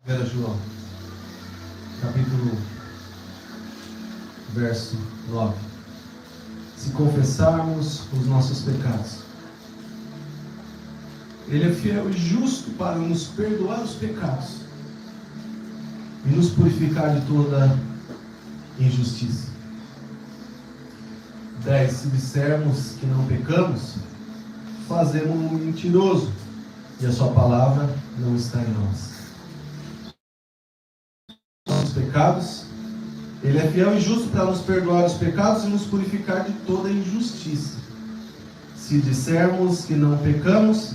1 João, capítulo 1, verso 9. Se confessarmos os nossos pecados, Ele é fiel e justo para nos perdoar os pecados e nos purificar de toda injustiça. 10. Se dissermos que não pecamos, fazemos-no mentiroso, e a sua palavra não está em nós. Os pecados, Ele é fiel e justo para nos perdoar os pecados e nos purificar de toda injustiça. Se dissermos que não pecamos,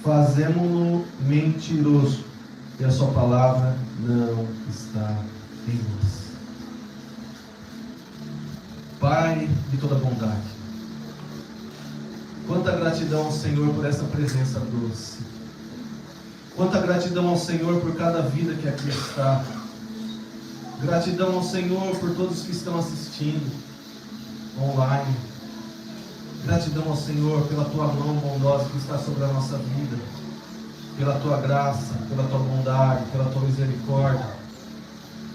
fazemos-no mentiroso, e a sua palavra não está em nós. Pai de toda bondade, quanta gratidão ao Senhor por essa presença doce. Quanta gratidão ao Senhor por cada vida que aqui está. Gratidão ao Senhor por todos que estão assistindo online. Gratidão ao Senhor pela Tua mão bondosa que está sobre a nossa vida, pela Tua graça, pela Tua bondade, pela Tua misericórdia.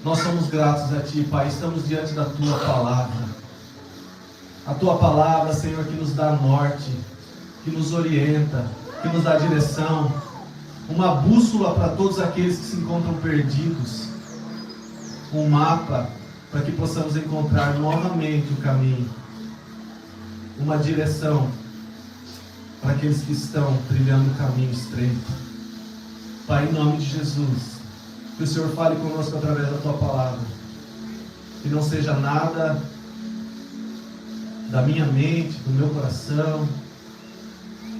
Nós somos gratos a Ti, Pai. Estamos diante da Tua palavra. A Tua palavra, Senhor, que nos dá norte, que nos orienta, que nos dá direção. Uma bússola para todos aqueles que se encontram perdidos. Um mapa para que possamos encontrar novamente o caminho. Uma direção para aqueles que estão trilhando o caminho estreito. Pai, em nome de Jesus, que o Senhor fale conosco através da Tua palavra. Que não seja nada da minha mente, do meu coração,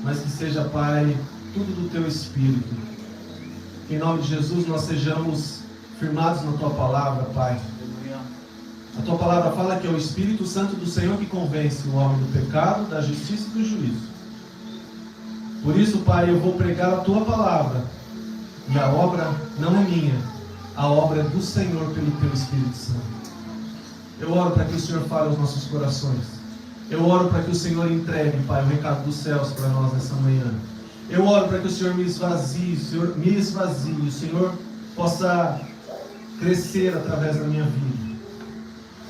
mas que seja, Pai, tudo do Teu Espírito. Que em nome de Jesus nós sejamos firmados na Tua palavra, Pai. A Tua palavra fala que é o Espírito Santo do Senhor que convence o homem do pecado, da justiça e do juízo. Por isso, Pai, eu vou pregar a Tua palavra. E a obra não é minha, a obra é do Senhor pelo Teu Espírito Santo. Eu oro para que o Senhor fale aos nossos corações. Eu oro para que o Senhor entregue, Pai, o recado dos céus para nós nessa manhã. Eu oro para que o Senhor me esvazie, o Senhor possa crescer através da minha vida.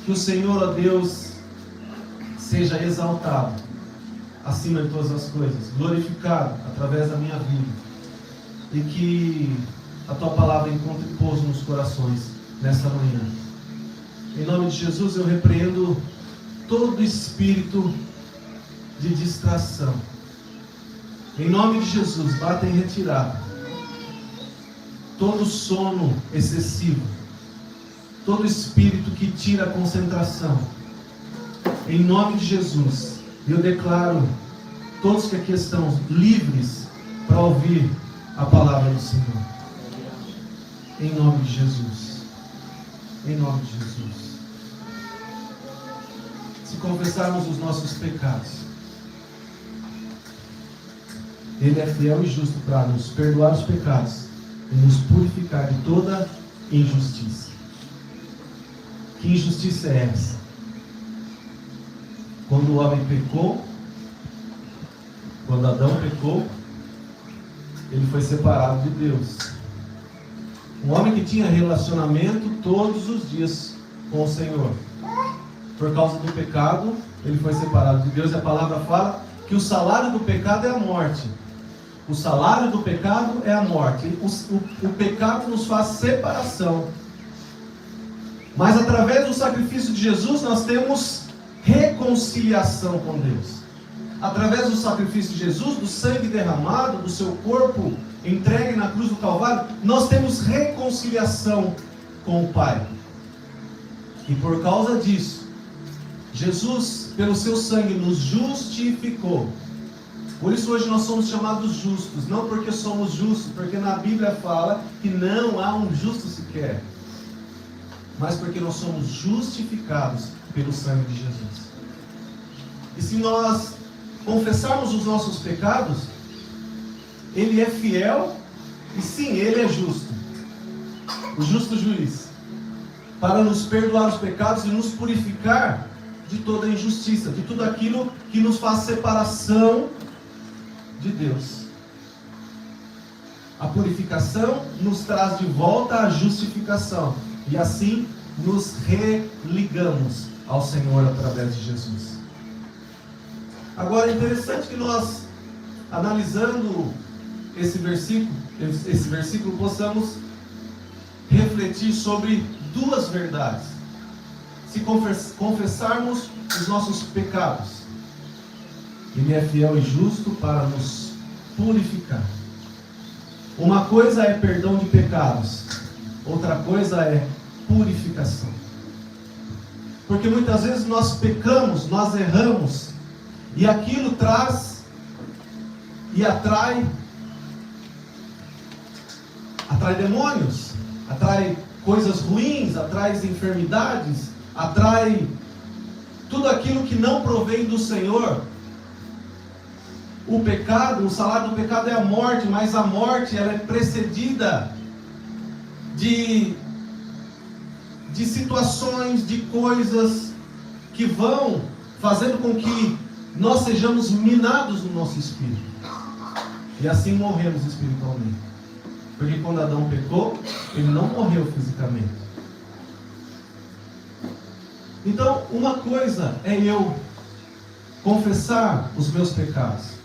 Que o Senhor, ó Deus, seja exaltado acima de todas as coisas, glorificado através da minha vida, e que a Tua palavra encontre pouso nos corações nessa manhã. Em nome de Jesus eu repreendo todo espírito de distração. Em nome de Jesus, bata em retirada todo sono excessivo, todo espírito que tira a concentração. Em nome de Jesus, eu declaro todos que aqui estão livres para ouvir a palavra do Senhor. Em nome de Jesus. Em nome de Jesus. Se confessarmos os nossos pecados, Ele é fiel e justo para nos perdoar os pecados e nos purificar de toda injustiça. Que injustiça é essa? Quando o homem pecou, quando Adão pecou, ele foi separado de Deus. Um homem que tinha relacionamento todos os dias com o Senhor. Por causa do pecado, ele foi separado de Deus. E a palavra fala que o salário do pecado é a morte. O salário do pecado é a morte. O pecado nos faz separação. Mas através do sacrifício de Jesus, nós temos reconciliação com Deus. Através do sacrifício de Jesus, do sangue derramado, do seu corpo entregue na cruz do Calvário, nós temos reconciliação com o Pai. E por causa disso, Jesus, pelo seu sangue, nos justificou. Por isso hoje nós somos chamados justos, não porque somos justos, porque na Bíblia fala que não há um justo sequer, mas porque nós somos justificados pelo sangue de Jesus. E se nós confessarmos os nossos pecados, Ele é fiel e sim, Ele é justo, o justo juiz, para nos perdoar os pecados e nos purificar de toda injustiça, de tudo aquilo que nos faz separação de Deus. A purificação nos traz de volta a justificação. E assim nos religamos ao Senhor através de Jesus. Agora é interessante que nós, analisando esse versículo, possamos refletir sobre duas verdades. Se confessarmos os nossos pecados, Ele é fiel e justo para nos purificar. Uma coisa é perdão de pecados, outra coisa é purificação. Porque muitas vezes nós pecamos, nós erramos, e aquilo traz e atrai demônios, atrai coisas ruins, atrai enfermidades, atrai tudo aquilo que não provém do Senhor. O pecado, o salário do pecado é a morte, mas a morte ela é precedida de situações, de coisas que vão fazendo com que nós sejamos minados no nosso espírito. E assim morremos espiritualmente. Porque quando Adão pecou, ele não morreu fisicamente. Então, uma coisa é eu confessar os meus pecados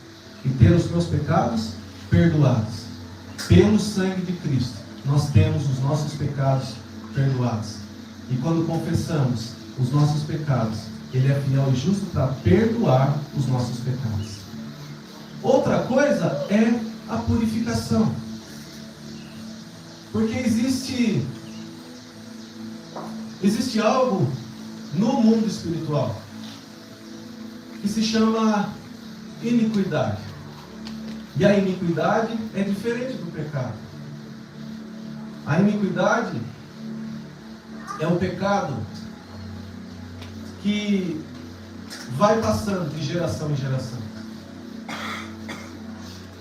e ter os meus pecados perdoados. Pelo sangue de Cristo, nós temos os nossos pecados perdoados. E quando confessamos os nossos pecados, Ele é fiel e justo para perdoar os nossos pecados. Outra coisa é a purificação. Porque existe algo no mundo espiritual que se chama iniquidade. E a iniquidade é diferente do pecado. A iniquidade é um pecado que vai passando de geração em geração.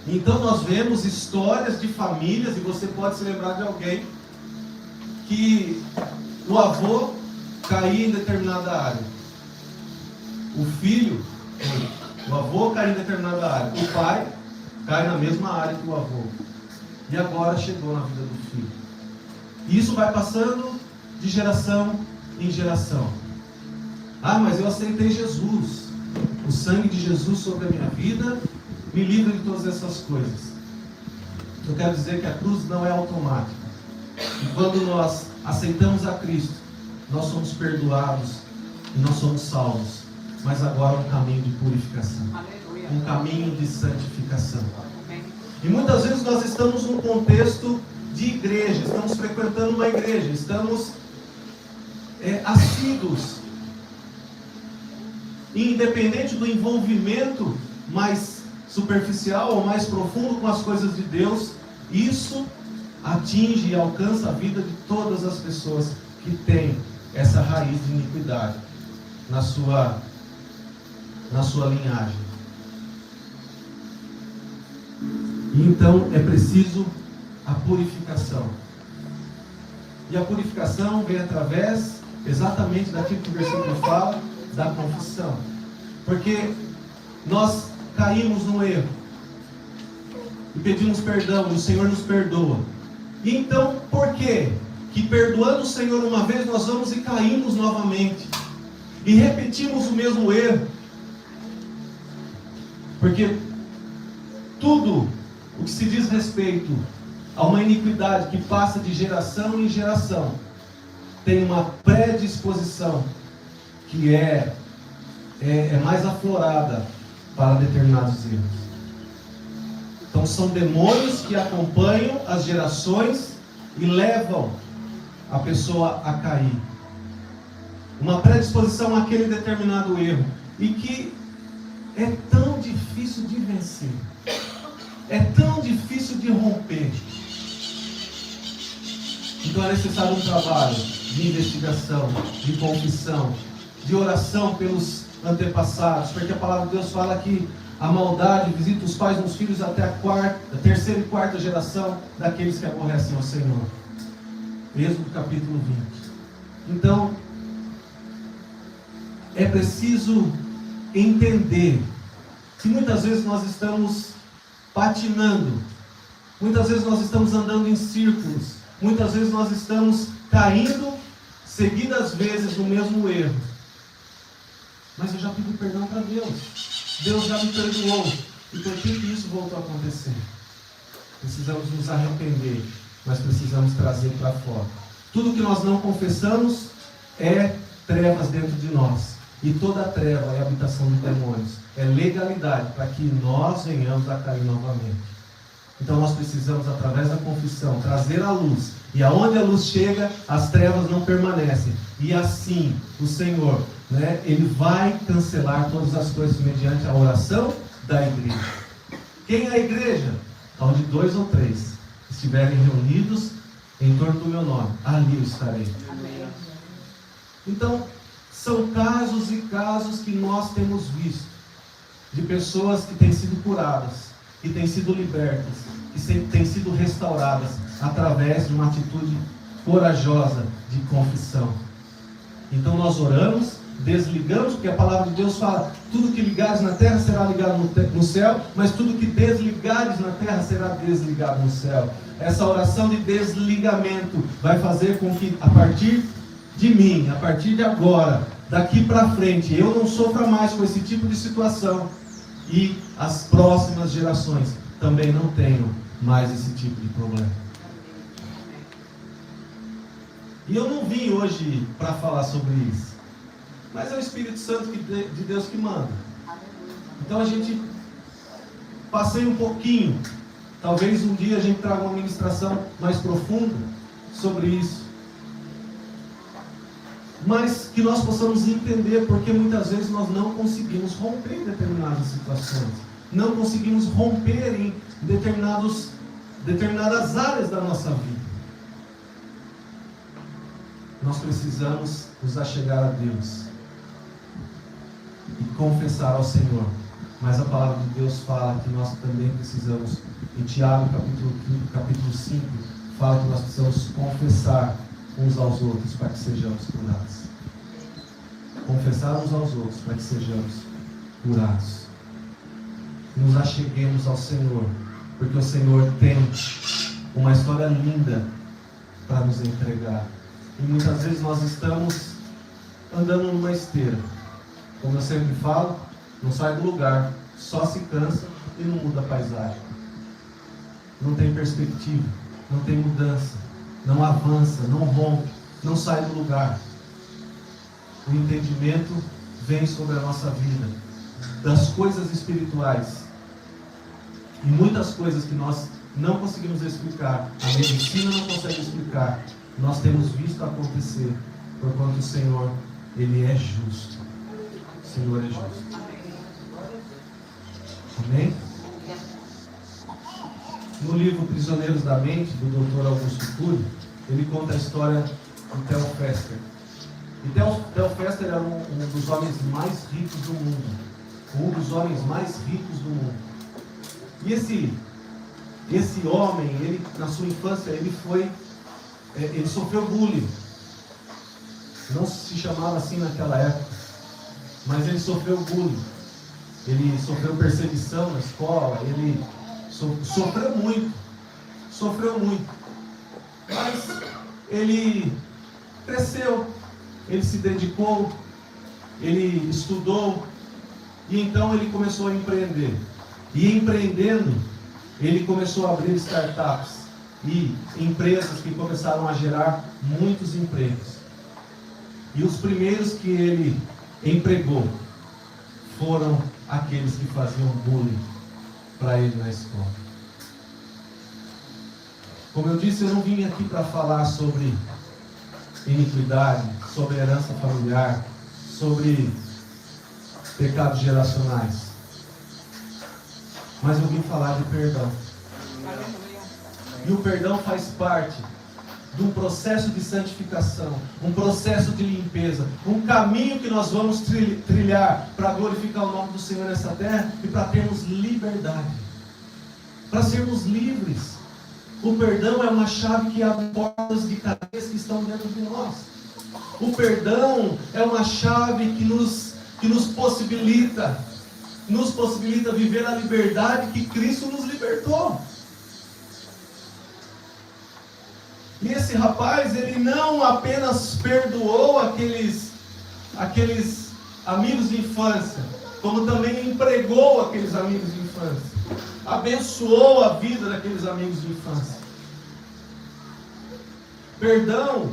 Então nós vemos histórias de famílias, e você pode se lembrar de alguém que o avô caía em determinada área, o filho, o avô cai em determinada área, o pai cai na mesma área que o avô, e agora chegou na vida do filho. E isso vai passando de geração em geração. Ah, mas eu aceitei Jesus, o sangue de Jesus sobre a minha vida me livra de todas essas coisas. Eu quero dizer que a cruz não é automática. E quando nós aceitamos a Cristo, nós somos perdoados e nós somos salvos. Mas agora um caminho de purificação, um caminho de santificação. E muitas vezes nós estamos num contexto de igreja, estamos frequentando uma igreja, estamos assíduos, independente do envolvimento mais superficial ou mais profundo com as coisas de Deus, isso atinge e alcança a vida de todas as pessoas que têm essa raiz de iniquidade na sua linhagem. E então é preciso a purificação. E a purificação vem através exatamente daquilo que o versículo fala, da confissão. Porque nós caímos no erro e pedimos perdão, e o Senhor nos perdoa. E então, por quê? Que perdoando o Senhor uma vez, nós vamos e caímos novamente e repetimos o mesmo erro? Porque tudo o que se diz respeito a uma iniquidade que passa de geração em geração tem uma predisposição que é mais aflorada para determinados erros. Então são demônios que acompanham as gerações e levam a pessoa a cair. Uma predisposição àquele determinado erro, e que é tão difícil de vencer, é tão difícil de romper. Então é necessário um trabalho de investigação, de confissão, de oração pelos antepassados, porque a palavra de Deus fala que a maldade visita os pais nos filhos até a terceira e quarta geração daqueles que aborrecem ao Senhor. Êxodo capítulo 20. Então, é preciso entender que muitas vezes nós estamos patinando Muitas vezes nós estamos andando em círculos. Muitas vezes nós estamos caindo seguidas vezes no mesmo erro. Mas eu já pedi perdão para Deus. Deus já me perdoou. E por que isso voltou a acontecer? Precisamos nos arrepender, mas precisamos trazer para fora. Tudo que nós não confessamos é trevas dentro de nós. E toda treva é habitação de demônios. É legalidade para que nós venhamos a cair novamente. Então nós precisamos, através da confissão, trazer a luz. E aonde a luz chega, as trevas não permanecem. E assim, o Senhor, Ele vai cancelar todas as coisas mediante a oração da igreja. Quem é a igreja? Onde 2 ou 3 estiverem reunidos em torno do meu nome, ali eu estarei. Amém. Então, são casos e casos que nós temos visto, de pessoas que têm sido curadas, que têm sido libertas, que têm sido restauradas, através de uma atitude corajosa de confissão. Então nós oramos, desligamos, porque a palavra de Deus fala: tudo que ligares na terra será ligado no céu, mas tudo que desligares na terra será desligado no céu. Essa oração de desligamento vai fazer com que, a partir de mim, a partir de agora, daqui para frente, eu não sofra mais com esse tipo de situação, e as próximas gerações também não tenham mais esse tipo de problema. E eu não vim hoje para falar sobre isso, mas é o Espírito Santo de Deus que manda. Então a gente passeia um pouquinho. Talvez um dia a gente traga uma ministração mais profunda sobre isso. Mas que nós possamos entender, porque muitas vezes nós não conseguimos romper em determinadas situações. Não conseguimos romper em determinadas áreas da nossa vida. Nós precisamos nos achegar a Deus e confessar ao Senhor. Mas a palavra de Deus fala que nós também precisamos, em Tiago capítulo 5, fala que nós precisamos confessar uns aos outros para que sejamos curados. Confessar uns aos outros para que sejamos curados. Nos acheguemos ao Senhor, porque o Senhor tem uma história linda para nos entregar. E muitas vezes nós estamos andando numa esteira. Como eu sempre falo, não sai do lugar, só se cansa e não muda a paisagem. Não tem perspectiva, não tem mudança, não avança, não rompe, não sai do lugar. O entendimento vem sobre a nossa vida, das coisas espirituais. E muitas coisas que nós não conseguimos explicar, a medicina não consegue explicar, nós temos visto acontecer, porquanto o Senhor, Ele é justo. O Senhor é justo. Amém? No livro Prisioneiros da Mente, do Dr. Augusto Cury, ele conta a história de Theopfester. E Theopfester era um dos homens mais ricos do mundo. Um dos homens mais ricos do mundo. E esse homem, ele, na sua infância, ele sofreu bullying. Não se chamava assim naquela época, mas ele sofreu bullying. Ele sofreu perseguição na escola, ele sofreu muito. Mas ele cresceu, ele se dedicou, ele estudou, e então ele começou a empreender. E empreendendo, ele começou a abrir startups e empresas que começaram a gerar muitos empregos. E os primeiros que ele empregou foram aqueles que faziam bullying para ele na escola. Como eu disse, eu não vim aqui para falar sobre iniquidade, sobre herança familiar, sobre pecados geracionais. Mas eu vim falar de perdão. E o perdão faz parte de um processo de santificação, um processo de limpeza, um caminho que nós vamos trilhar para glorificar o nome do Senhor nessa terra e para termos liberdade, para sermos livres. O perdão é uma chave que abre portas de cadeias que estão dentro de nós. O perdão é uma chave que nos possibilita viver a liberdade que Cristo nos libertou. E esse rapaz, ele não apenas perdoou aqueles amigos de infância, como também empregou aqueles amigos de infância, abençoou a vida daqueles amigos de infância. Perdão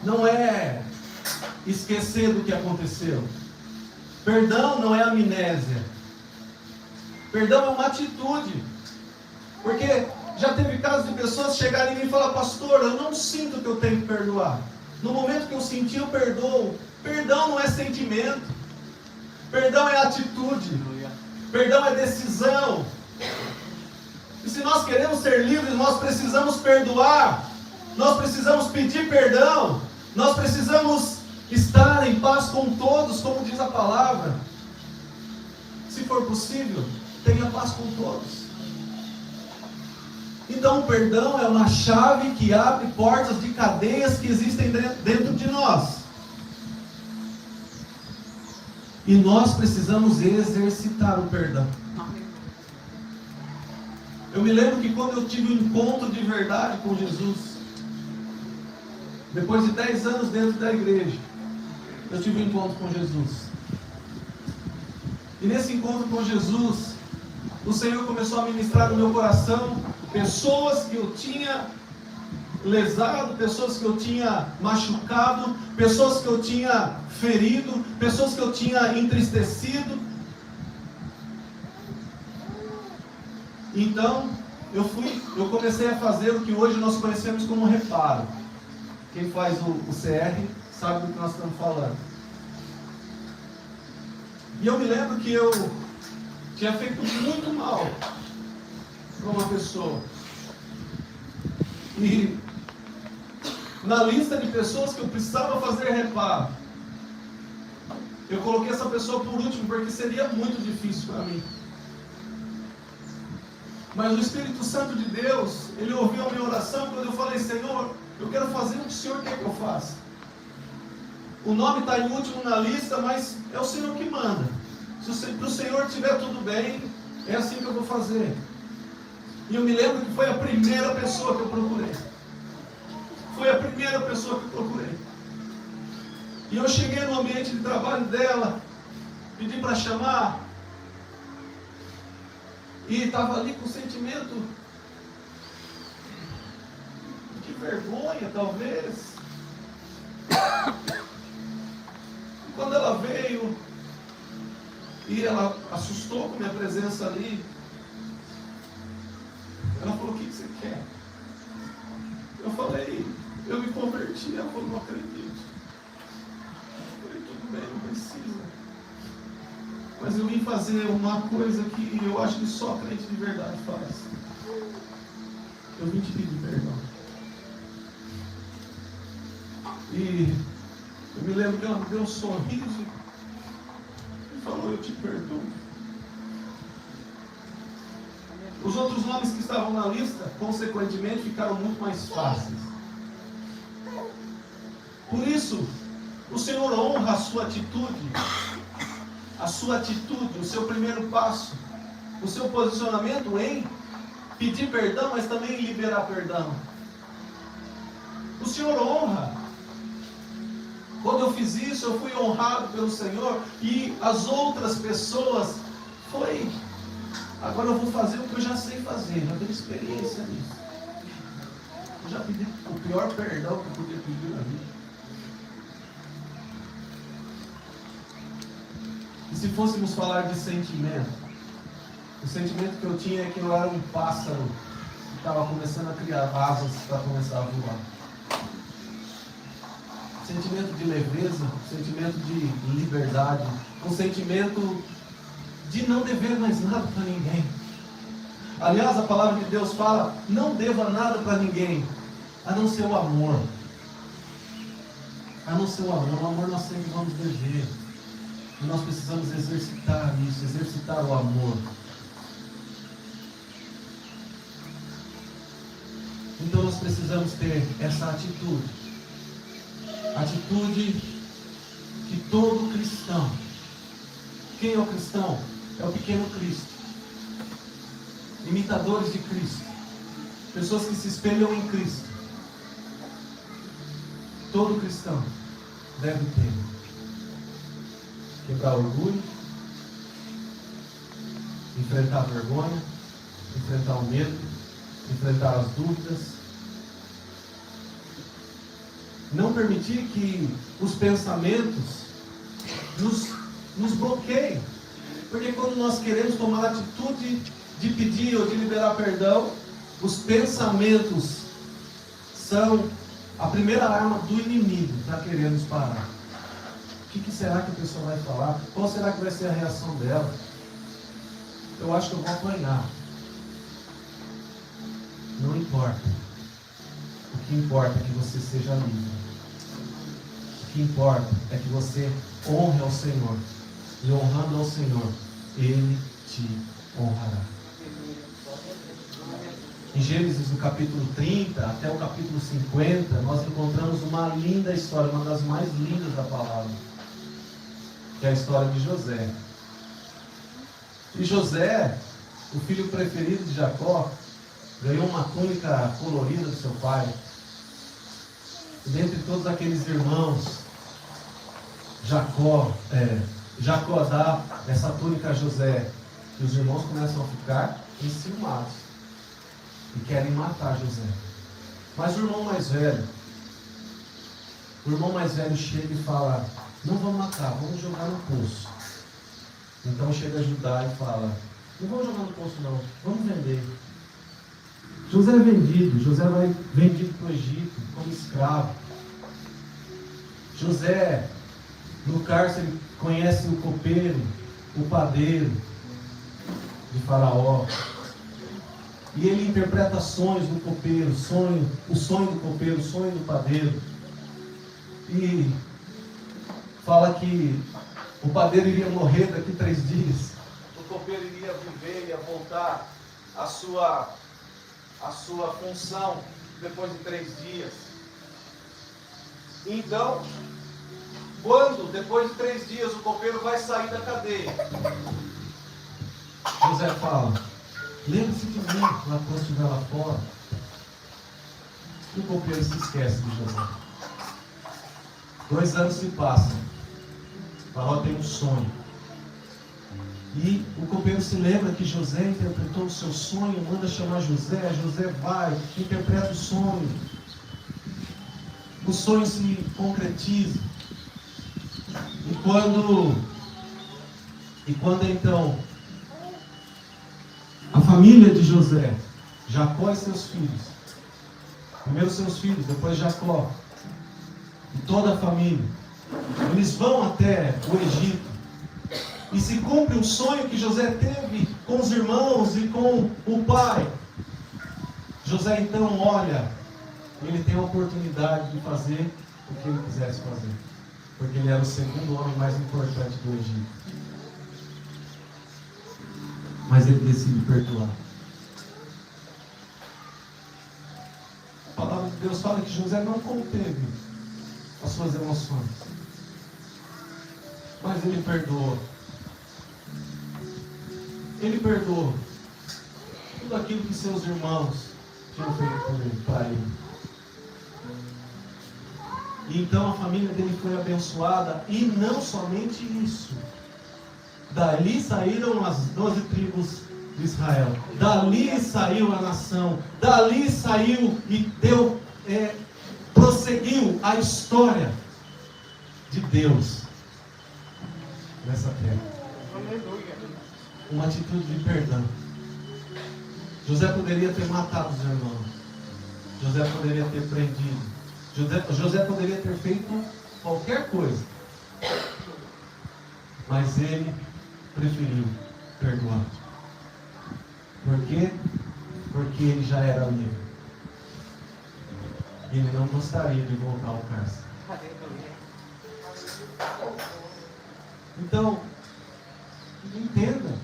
não é esquecer do que aconteceu. Perdão não é amnésia. Perdão é uma atitude. Porque já teve casos de pessoas chegarem em mim e falar: pastor, eu não sinto que eu tenho que perdoar. No momento que eu senti, eu perdoo. Perdão não é sentimento. Perdão é atitude. Perdão é decisão. E se nós queremos ser livres, nós precisamos perdoar. Nós precisamos pedir perdão. Nós precisamos estar em paz com todos, como diz a palavra. Se for possível, tenha paz com todos. Então o perdão é uma chave que abre portas de cadeias que existem dentro de nós. E nós precisamos exercitar o perdão. Eu me lembro que quando eu tive um encontro de verdade com Jesus, depois de 10 anos dentro da igreja, eu tive um encontro com Jesus. E nesse encontro com Jesus, o Senhor começou a ministrar no meu coração pessoas que eu tinha lesado, pessoas que eu tinha machucado, pessoas que eu tinha ferido, pessoas que eu tinha entristecido. Então, eu comecei a fazer o que hoje nós conhecemos como reparo. Quem faz o CR sabe do que nós estamos falando. E eu me lembro que eu tinha feito muito mal para uma pessoa. E na lista de pessoas que eu precisava fazer reparo, eu coloquei essa pessoa por último, porque seria muito difícil para mim. Mas o Espírito Santo de Deus, Ele ouviu a minha oração quando eu falei: Senhor, eu quero fazer o que o Senhor quer que eu faça. O nome está em último na lista, mas é o Senhor que manda. Se para o Senhor estiver tudo bem, é assim que eu vou fazer. E eu me lembro que foi a primeira pessoa que eu procurei. Foi a primeira pessoa que eu procurei. E eu cheguei no ambiente de trabalho dela, pedi para chamar, e estava ali com um sentimento de vergonha, talvez. E quando ela veio, e ela assustou com minha presença ali, ela falou: o que você quer? Eu falei: eu me converti. Ela falou: não acredito. Eu falei: tudo bem, não precisa. Mas eu vim fazer uma coisa que eu acho que só crente de verdade faz. Eu vim te pedir perdão. E eu me lembro que ela me deu um sorriso e falou: eu te perdoo. Os outros nomes que estavam na lista, consequentemente, ficaram muito mais fáceis. Por isso, o Senhor honra a sua atitude, o seu primeiro passo, o seu posicionamento em pedir perdão, mas também em liberar perdão. O Senhor honra. Quando eu fiz isso, eu fui honrado pelo Senhor, e as outras pessoas foi: agora eu vou fazer o que eu já sei fazer, já tenho experiência nisso. Eu já pedi o pior perdão que eu podia pedir na vida. E se fôssemos falar de sentimento, o sentimento que eu tinha é que eu era um pássaro que estava começando a criar asas para começar a voar. Sentimento de leveza, sentimento de liberdade, um sentimento de não dever mais nada para ninguém. Aliás, a palavra de Deus fala: não deva nada para ninguém, a não ser o amor. A não ser o amor. O amor nós sempre vamos dever. E nós precisamos exercitar isso, exercitar o amor. Então nós precisamos ter essa atitude. Atitude que todo cristão. Quem é o cristão? É o pequeno Cristo. Imitadores de Cristo. Pessoas que se espelham em Cristo. todo cristão deve ter. Quebrar orgulho, enfrentar a vergonha, enfrentar o medo, enfrentar as dúvidas. Não permitir que os pensamentos nos bloqueiem. Porque quando nós queremos tomar a atitude de pedir ou de liberar perdão, os pensamentos são a primeira arma do inimigo para querer nos parar. O que será que a pessoa vai falar? Qual será que vai ser a reação dela? Eu acho que eu vou apanhar. Não importa. O que importa é que você seja livre. O que importa é que você honre ao Senhor. E honrando ao Senhor, Ele te honrará. Em Gênesis, no capítulo 30 até o capítulo 50, nós encontramos uma linda história, uma das mais lindas da palavra, que é a história de José. E José, o filho preferido de Jacó, ganhou uma túnica colorida do seu pai. E dentre todos aqueles irmãos, Jacó dá essa túnica a José. E os irmãos começam a ficar enciumados e querem matar José. Mas o irmão mais velho chega e fala: não vamos matar, vamos jogar no poço. Então chega Judá e fala: não vamos jogar no poço não, vamos vender. José é vendido, José vai vendido para o Egito como escravo. José, no cárcere, conhece o copeiro, o padeiro de Faraó. E ele interpreta sonhos do copeiro, o sonho do copeiro, o sonho do padeiro. E fala que o padeiro iria morrer daqui 3 dias. O copeiro iria viver, ia voltar à sua função depois de 3 dias. Então, quando depois de 3 dias o copeiro vai sair da cadeia, José fala: lembre-se de mim lá quando estiver lá fora. E o copeiro se esquece de José. 2 anos se passam. O Faraó tem um sonho. E o copeiro se lembra que José interpretou o seu sonho, manda chamar José. José vai, interpreta o sonho. O sonho se concretiza. E quando então a família de José, Jacó e seus filhos, primeiro seus filhos, depois Jacó, e toda a família, eles vão até o Egito, e se cumpre o sonho que José teve com os irmãos e com o pai. José então olha, ele tem a oportunidade de fazer o que ele quisesse fazer, porque ele era o segundo homem mais importante do Egito. Mas ele decide perdoar. A palavra de Deus fala que José não conteve as suas emoções, mas ele perdoou. Ele perdoou tudo aquilo que seus irmãos tinham feito por ele, para ele. E então a família dele foi abençoada, e não somente isso. Dali saíram as 12 tribos de Israel. Dali saiu a nação. Dali saiu e prosseguiu a história de Deus nessa terra. Uma atitude de perdão. José poderia ter matado os irmãos. José poderia ter prendido. José poderia ter feito qualquer coisa. Mas ele preferiu perdoar. Por quê? Porque ele já era livre. Ele não gostaria de voltar ao cárcere. Então, entenda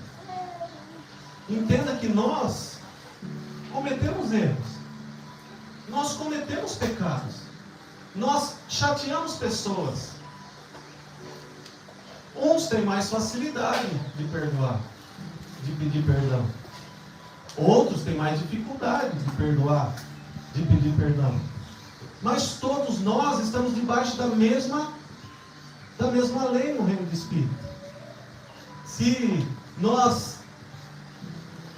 que nós cometemos erros. Nós cometemos pecados. Nós chateamos pessoas. Uns têm mais facilidade de perdoar, de pedir perdão. Outros têm mais dificuldade de perdoar, de pedir perdão. Mas todos todos nós estamos debaixo da mesma lei no reino do Espírito. Se nós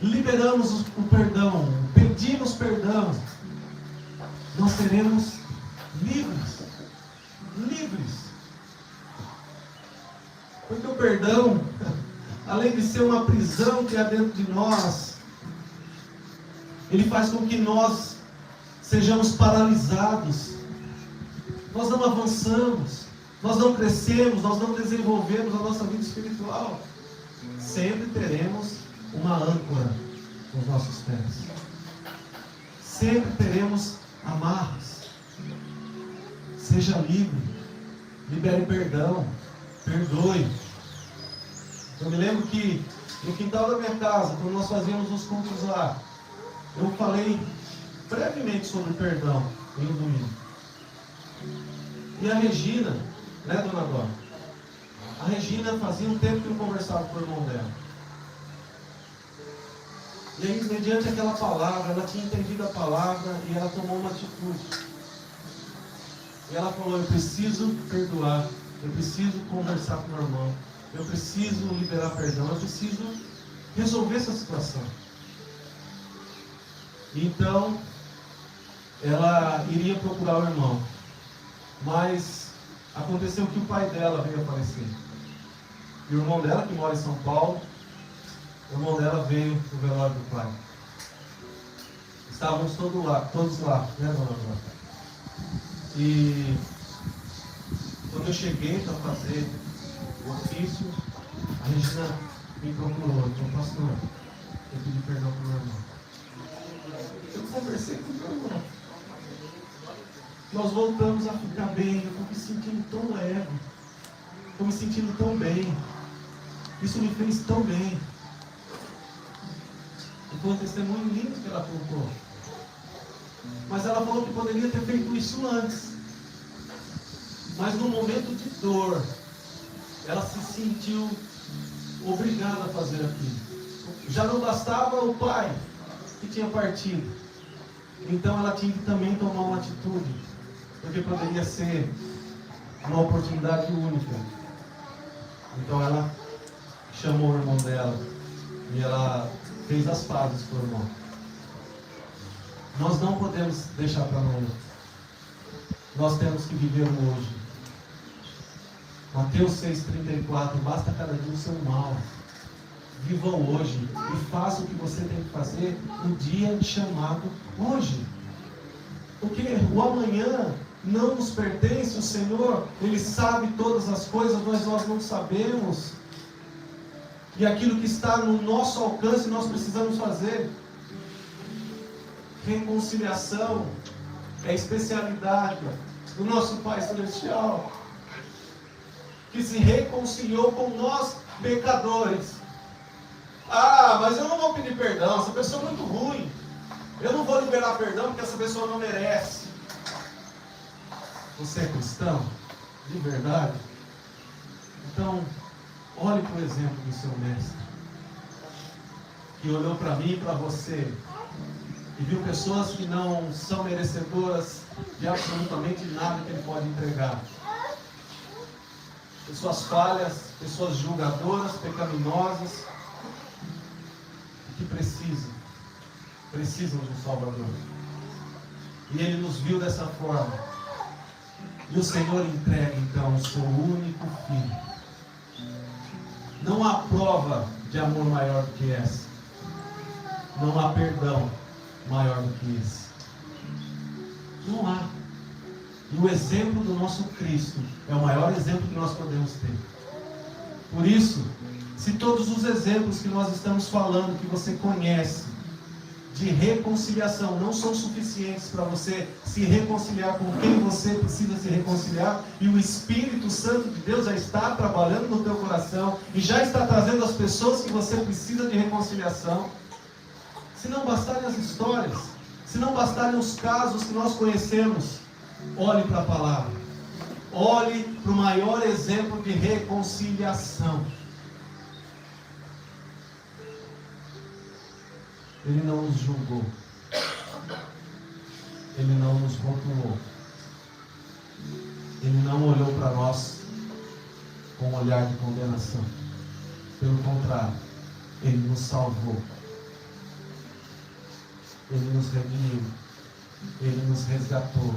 liberamos o perdão, pedimos perdão, nós seremos livres. Porque o perdão, além de ser uma prisão que há dentro de nós, ele faz com que nós sejamos paralisados. Nós não avançamos, nós não crescemos, nós não desenvolvemos a nossa vida espiritual. Sempre teremos uma âncora nos nossos pés. Sempre teremos amarras. Seja livre, libere perdão, perdoe. Eu me lembro que no quintal da minha casa, quando nós fazíamos os cultos lá, eu falei brevemente sobre perdão em um domingo. E a Regina, né, dona Dora? A Regina fazia um tempo que eu conversava com o irmão dela. E aí, mediante aquela palavra, ela tinha entendido a palavra e ela tomou uma atitude. E ela falou: eu preciso perdoar, eu preciso conversar com o meu irmão, eu preciso liberar perdão, eu preciso resolver essa situação. Então, ela iria procurar o irmão. Mas aconteceu que o pai dela veio a falecer. E o irmão dela, que mora em São Paulo, o irmão dela veio no velório do pai. Estávamos todos lá, né, dona Dora? E quando eu cheguei para fazer o ofício, a Regina me procurou. Então, pastor, eu pedi perdão para o meu irmão. Eu conversei com o meu irmão. Nós voltamos a ficar bem. Eu estou me sentindo tão leve. Estou me sentindo tão bem. Isso me fez tão bem. E foi um testemunho lindo que ela contou. Mas ela falou que poderia ter feito isso antes. Mas no momento de dor, ela se sentiu obrigada a fazer aquilo. Já não bastava o pai que tinha partido. Então ela tinha que também tomar uma atitude. Porque poderia ser uma oportunidade única. Então ela chamou o irmão dela e ela fez as pazes com o irmão. Nós não podemos deixar para amanhã. Nós temos que viver o hoje. Mateus 6,34: basta cada dia o seu mal. Viva o hoje e faça o que você tem que fazer no dia chamado hoje. Porque o amanhã não nos pertence. O Senhor, Ele sabe todas as coisas, mas nós não sabemos. E aquilo que está no nosso alcance, nós precisamos fazer. Reconciliação é a especialidade do nosso Pai Celestial, que se reconciliou com nós, pecadores. Ah, mas eu não vou pedir perdão, essa pessoa é muito ruim. Eu não vou liberar perdão porque essa pessoa não merece. Você é cristão? De verdade? Então, olhe para o exemplo do seu mestre, que olhou para mim e para você, e viu pessoas que não são merecedoras de absolutamente nada que Ele pode entregar. Pessoas falhas, pessoas julgadoras, pecaminosas, que precisam de um Salvador. E Ele nos viu dessa forma. E o Senhor entrega então o seu único Filho. Não há prova de amor maior do que essa. Não há perdão maior do que esse. Não há. E o exemplo do nosso Cristo é o maior exemplo que nós podemos ter. Por isso, se todos os exemplos que nós estamos falando, que você conhece, de reconciliação, não são suficientes para você se reconciliar com quem você precisa se reconciliar, e o Espírito Santo de Deus já está trabalhando no teu coração, e já está trazendo as pessoas que você precisa de reconciliação. Se não bastarem as histórias, se não bastarem os casos que nós conhecemos, olhe para a palavra. Olhe para o maior exemplo de reconciliação. Ele não nos julgou. Ele não nos rotulou. para nós com um olhar de condenação. Pelo contrário, Ele nos salvou. Ele nos redimiu. Ele nos resgatou.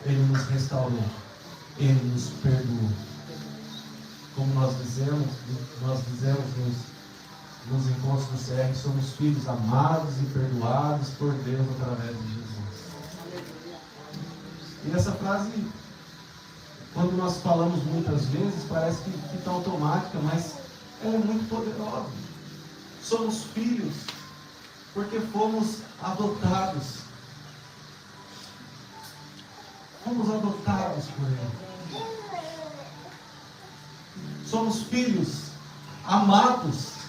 Ele nos restaurou. Ele nos perdoou. Como nós dizemos nos encontros do CR, somos filhos amados e perdoados por Deus através de Jesus. E essa frase, quando nós falamos muitas vezes, parece que está automática, mas ela é muito poderosa. Somos filhos porque fomos adotados. Fomos adotados por Ele. Somos filhos amados,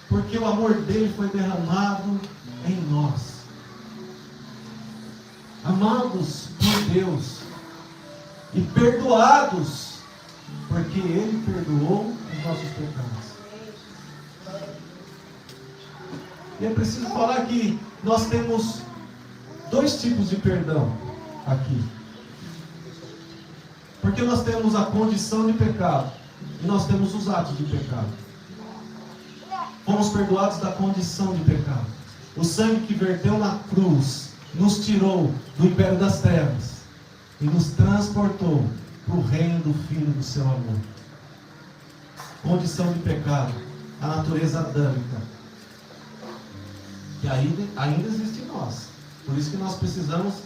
porque o amor dele foi derramado em nós. Amados por Deus e perdoados, porque Ele perdoou os nossos pecados. E é preciso falar que nós temos dois tipos de perdão aqui. Porque nós temos a condição de pecado e nós temos os atos de pecado. Fomos perdoados da condição de pecado. O sangue que verteu na cruz nos tirou do império das trevas e nos transportou para o reino do Filho do seu amor. Condição de pecado, a natureza adâmica, que ainda existe em nós. Por isso que nós precisamos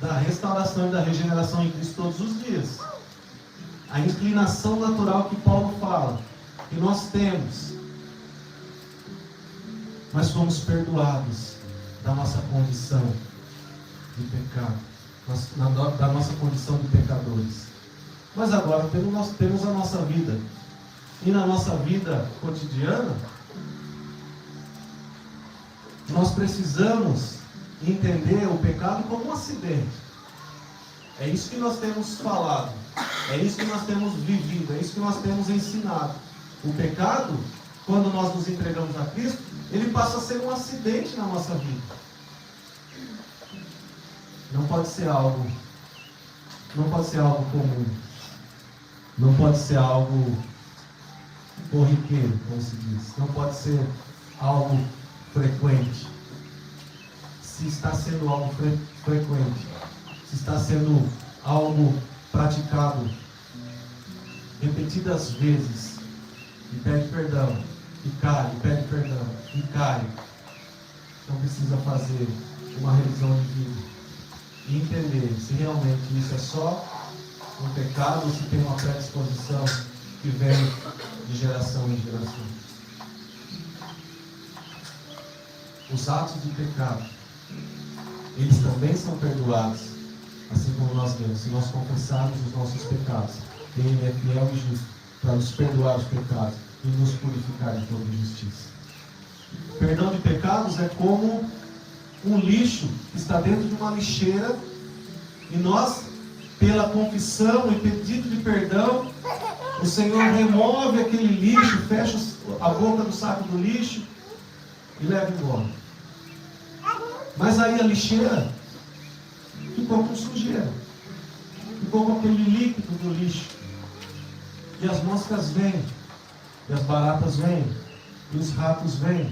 da restauração e da regeneração em Cristo todos os dias. A inclinação natural que Paulo fala, que nós temos, mas fomos perdoados da nossa condição de pecado, da nossa condição de pecadores. Mas agora temos a nossa vida, e na nossa vida cotidiana, nós precisamos entender o pecado como um acidente. É isso que nós temos falado, é isso que nós temos vivido, é isso que nós temos ensinado. O pecado, quando nós nos entregamos a Cristo, ele passa a ser um acidente na nossa vida. Não pode ser algo comum. Não pode ser algo corriqueiro, como se diz. Não pode ser algo frequente. Se está sendo algo frequente, se está sendo algo praticado repetidas vezes, e pede perdão, e cai, e pede perdão, e cai, então precisa fazer uma revisão de vida e entender se realmente isso é só um pecado ou se tem uma predisposição que vem de geração em geração. Os atos de pecado, eles também são perdoados, assim como nós vemos, se nós confessarmos os nossos pecados. Ele é fiel e justo para nos perdoar os pecados e nos purificar de toda injustiça. Perdão de pecados é como um lixo que está dentro de uma lixeira e nós, pela confissão e pedido de perdão, o Senhor remove aquele lixo, fecha a boca do saco do lixo e leva embora. Mas aí a lixeira ficou com sujeira, ficou com aquele líquido do lixo, e as moscas vêm, e as baratas vêm, e os ratos vêm,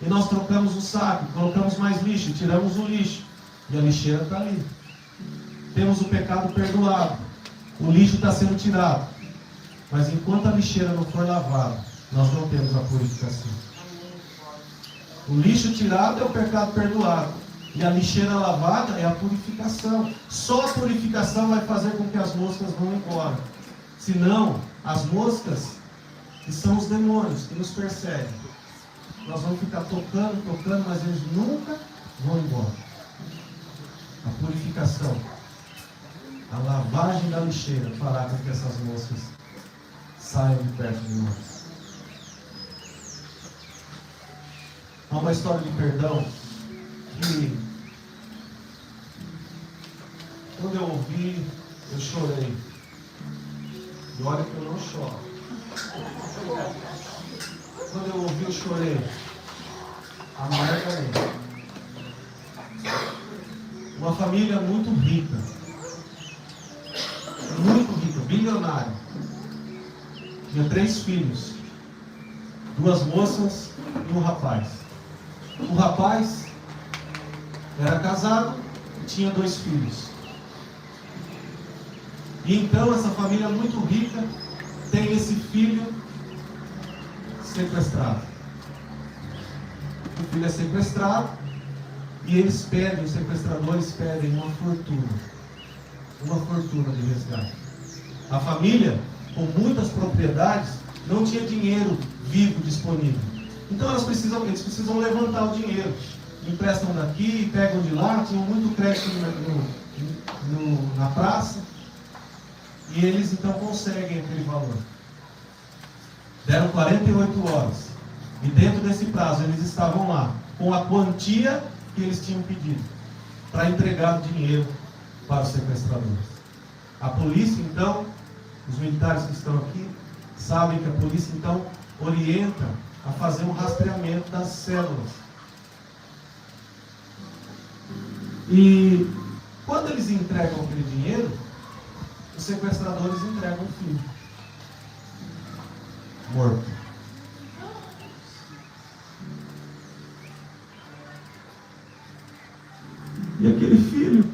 e nós trocamos o saco, colocamos mais lixo, tiramos o lixo, e a lixeira está ali. Temos o pecado perdoado, o lixo está sendo tirado, mas enquanto a lixeira não for lavada, nós não temos a purificação. O lixo tirado é o pecado perdoado, e a lixeira lavada é a purificação. Só a purificação vai fazer com que as moscas vão embora. Senão, as moscas, que são os demônios que nos perseguem, nós vamos ficar tocando, mas eles nunca vão embora. A purificação, a lavagem da lixeira fará com que essas moscas saiam de perto de nós. Há uma história de perdão que, quando eu ouvi, eu chorei. E olha que eu não choro. Quando eu ouvi, eu chorei. Amargamente. Uma família muito rica, milionário. Tinha 3 filhos. 2 moças e um rapaz. O rapaz era casado e tinha 2 filhos. E então essa família muito rica tem esse filho sequestrado. O filho é sequestrado e eles pedem, os sequestradores pedem uma fortuna de resgate. A família, com muitas propriedades, não tinha dinheiro vivo disponível. Então eles precisam levantar o dinheiro. Emprestam daqui, pegam de lá, tinham muito crédito na praça. E eles então conseguem aquele valor. Deram 48 horas. E dentro desse prazo eles estavam lá, com a quantia que eles tinham pedido, para entregar o dinheiro para os sequestradores. A polícia então, os militares que estão aqui, sabem que a polícia então orienta a fazer um rastreamento das células. E quando eles entregam aquele dinheiro, os sequestradores entregam o filho morto. E aquele filho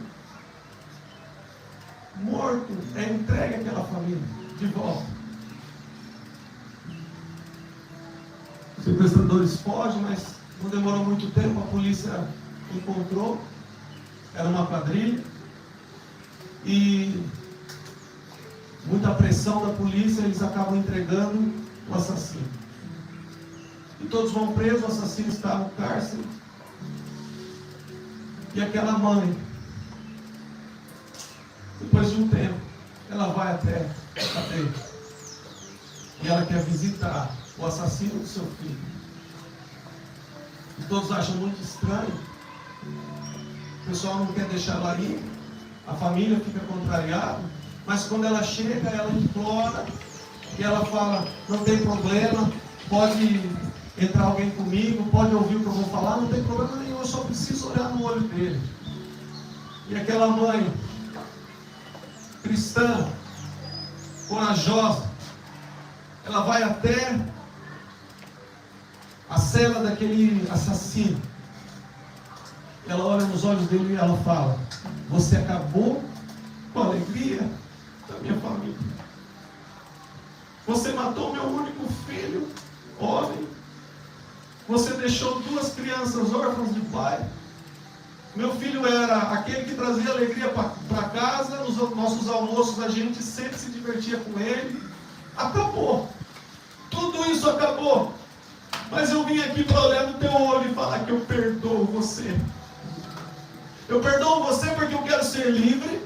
morto é entregue àquela família de volta. Os sequestradores fogem, mas não demorou muito tempo, a polícia encontrou. Era uma quadrilha. E muita pressão da polícia, eles acabam entregando o assassino. E todos vão presos, o assassino está no cárcere. E aquela mãe, depois de um tempo, ela vai até a cadeia. E ela quer visitar o assassino do seu filho. E todos acham muito estranho. O pessoal não quer deixar ela ir. A família fica contrariada. Mas quando ela chega, ela implora. E ela fala, não tem problema, pode entrar alguém comigo, pode ouvir o que eu vou falar, não tem problema nenhum, eu só preciso olhar no olho dele. E aquela mãe cristã, corajosa, ela vai até a cela daquele assassino. Ela olha nos olhos dele e ela fala, você acabou com a alegria da minha família. Você matou meu único filho, homem. Você deixou 2 crianças órfãs de pai. Meu filho era aquele que trazia alegria para casa. Nos nossos almoços a gente sempre se divertia com ele. Acabou. Tudo isso acabou. Mas eu vim aqui para olhar no teu olho e falar que eu perdoo você. Eu perdoo você porque eu quero ser livre.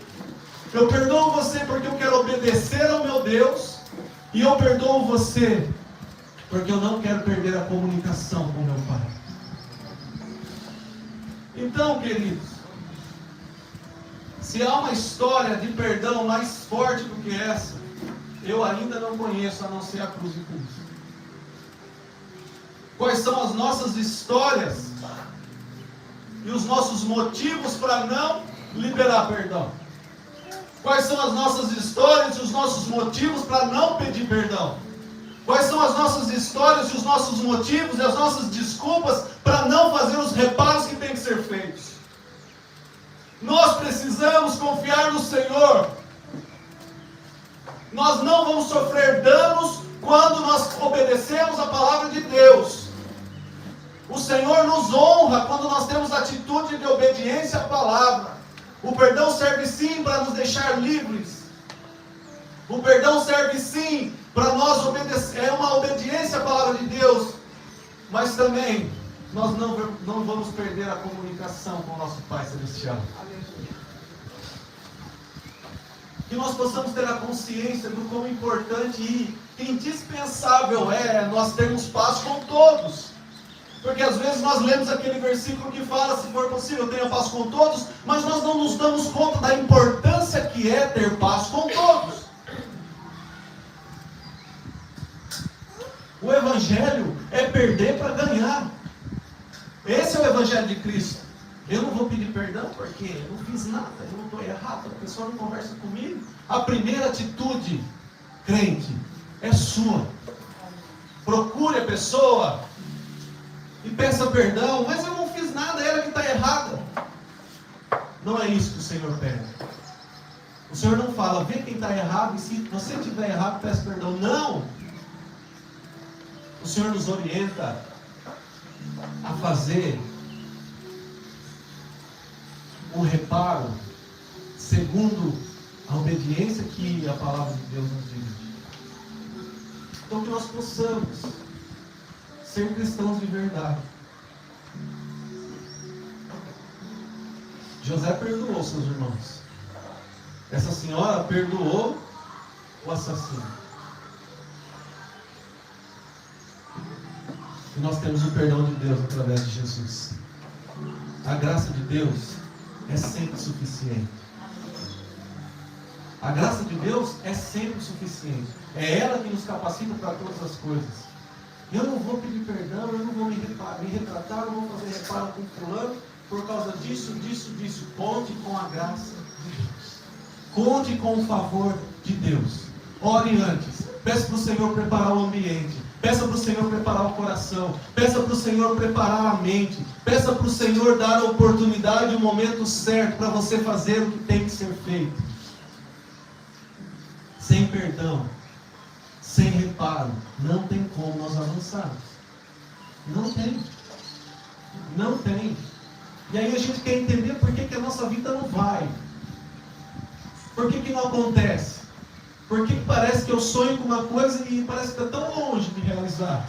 Eu perdoo você porque eu quero obedecer ao meu Deus. E eu perdoo você porque eu não quero perder a comunicação com meu Pai. Então, queridos, se há uma história de perdão mais forte do que essa, eu ainda não conheço, a não ser a cruz de Cristo. Quais são as nossas histórias e os nossos motivos para não liberar perdão? Quais são as nossas histórias e os nossos motivos para não pedir perdão? Quais são as nossas histórias e os nossos motivos e as nossas desculpas para não fazer os reparos que têm que ser feitos? Nós precisamos confiar no Senhor. Nós não vamos sofrer danos quando nós obedecemos a palavra de Deus. O Senhor nos honra quando nós temos atitude de obediência à palavra. O perdão serve sim para nos deixar livres. O perdão serve sim para nós obedecer. É uma obediência à palavra de Deus. Mas também nós não vamos perder a comunicação com o nosso Pai Celestial. Que nós possamos ter a consciência do quão importante e indispensável é nós termos paz com todos. Porque às vezes nós lemos aquele versículo que fala, se for possível, tenha paz com todos, mas nós não nos damos conta da importância que é ter paz com todos. O Evangelho é perder para ganhar. Esse é o Evangelho de Cristo. Eu não vou pedir perdão porque eu não fiz nada, eu não estou errado, a pessoa não conversa comigo. A primeira atitude, crente, é sua. Procure a pessoa e peça perdão, mas eu não fiz nada, ela que está errada. Não é isso que o Senhor pede. O Senhor não fala, vê quem está errado e se você estiver errado, peça perdão. Não! O Senhor nos orienta a fazer um reparo segundo a obediência que a palavra de Deus nos diz. Então que nós possamos ser cristãos de verdade. José perdoou seus irmãos. Essa senhora perdoou o assassino. E nós temos o perdão de Deus através de Jesus. A graça de Deus é sempre suficiente. A graça de Deus é sempre suficiente. É ela que nos capacita para todas as coisas. Eu não vou pedir perdão, eu não vou me retratar, eu não vou fazer reparo com fulano por causa disso. Conte com a graça de Deus. Conte com o favor de Deus. Ore antes. Peça para o Senhor preparar o ambiente. Peça para o Senhor preparar o coração. Peça para o Senhor preparar a mente. Peça para o Senhor dar a oportunidade e o momento certo para você fazer o que tem que ser feito. Sem perdão, sem reparo, não tem como nós avançarmos. Não tem. Não tem. E aí a gente quer entender por que a nossa vida não vai. Por que não acontece? Por que parece que eu sonho com uma coisa e parece que está tão longe de realizar?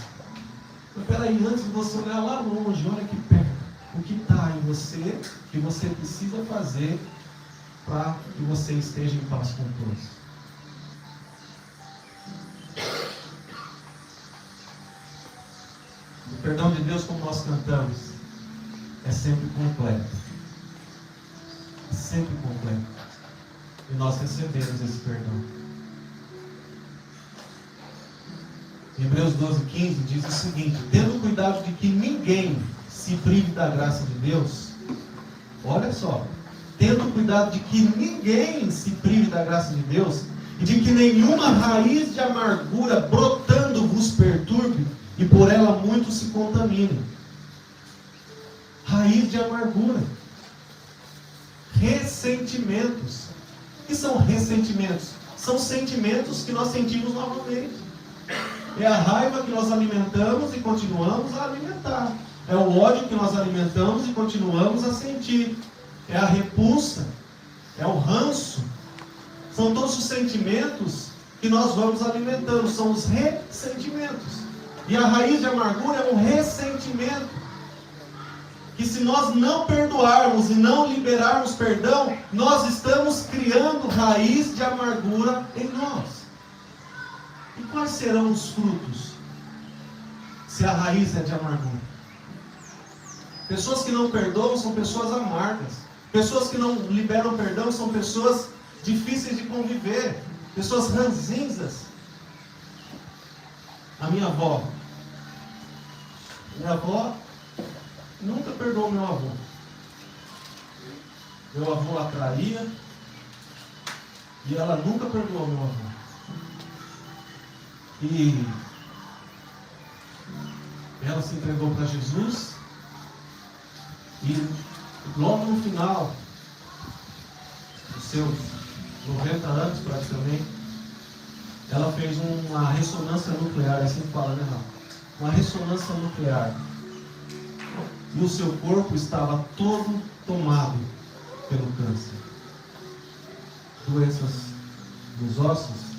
Mas peraí, antes de você olhar lá longe, olha aqui perto. O que está em você, que você precisa fazer para que você esteja em paz com todos. O perdão de Deus, como nós cantamos, é sempre completo. É sempre completo. E nós recebemos esse perdão. Hebreus 12:15 diz o seguinte: tendo cuidado de que ninguém se prive da graça de Deus. Olha só. Tendo cuidado de que ninguém se prive da graça de Deus, e de que nenhuma raiz de amargura brotando vos perturbe, e por ela muitos se contaminem. Raiz de amargura. Ressentimentos. O que são ressentimentos? São sentimentos que nós sentimos novamente. É a raiva que nós alimentamos e continuamos a alimentar. É o ódio que nós alimentamos e continuamos a sentir. É a repulsa. É o ranço. São todos os sentimentos que nós vamos alimentando. São os ressentimentos. E a raiz de amargura é um ressentimento. Que se nós não perdoarmos e não liberarmos perdão, nós estamos criando raiz de amargura em nós. E quais serão os frutos se a raiz é de amargura? Pessoas que não perdoam são pessoas amargas. Pessoas que não liberam perdão são pessoas difíceis de conviver. Pessoas ranzinzas. A minha avó nunca perdoou meu avô. Meu avô a traía e ela nunca perdoou meu avô. E ela se entregou para Jesus e logo no final dos seus 90 anos praticamente, ela fez uma ressonância nuclear, assim fala, né, Rafa? Uma ressonância nuclear. E o seu corpo estava todo tomado pelo câncer. Doenças dos ossos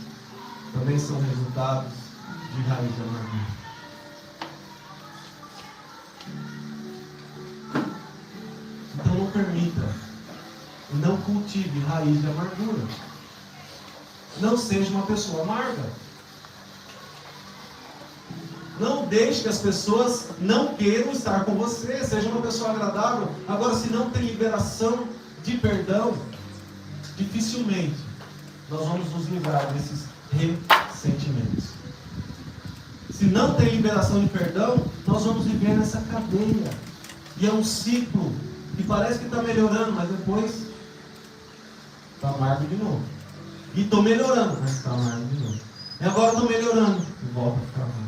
também são resultados de raiz de amargura. Então não permita, não cultive raiz de amargura. Não seja uma pessoa amarga. Não deixe que as pessoas não queiram estar com você. Seja uma pessoa agradável. Agora, se não tem liberação de perdão, dificilmente nós vamos nos livrar desses ressentimentos. Se não tem liberação de perdão, nós vamos viver nessa cadeia. E é um ciclo E parece que está melhorando, mas depois está amargo de novo. E estou melhorando, mas está amargo de novo. E agora estou melhorando e volta a ficar amargo.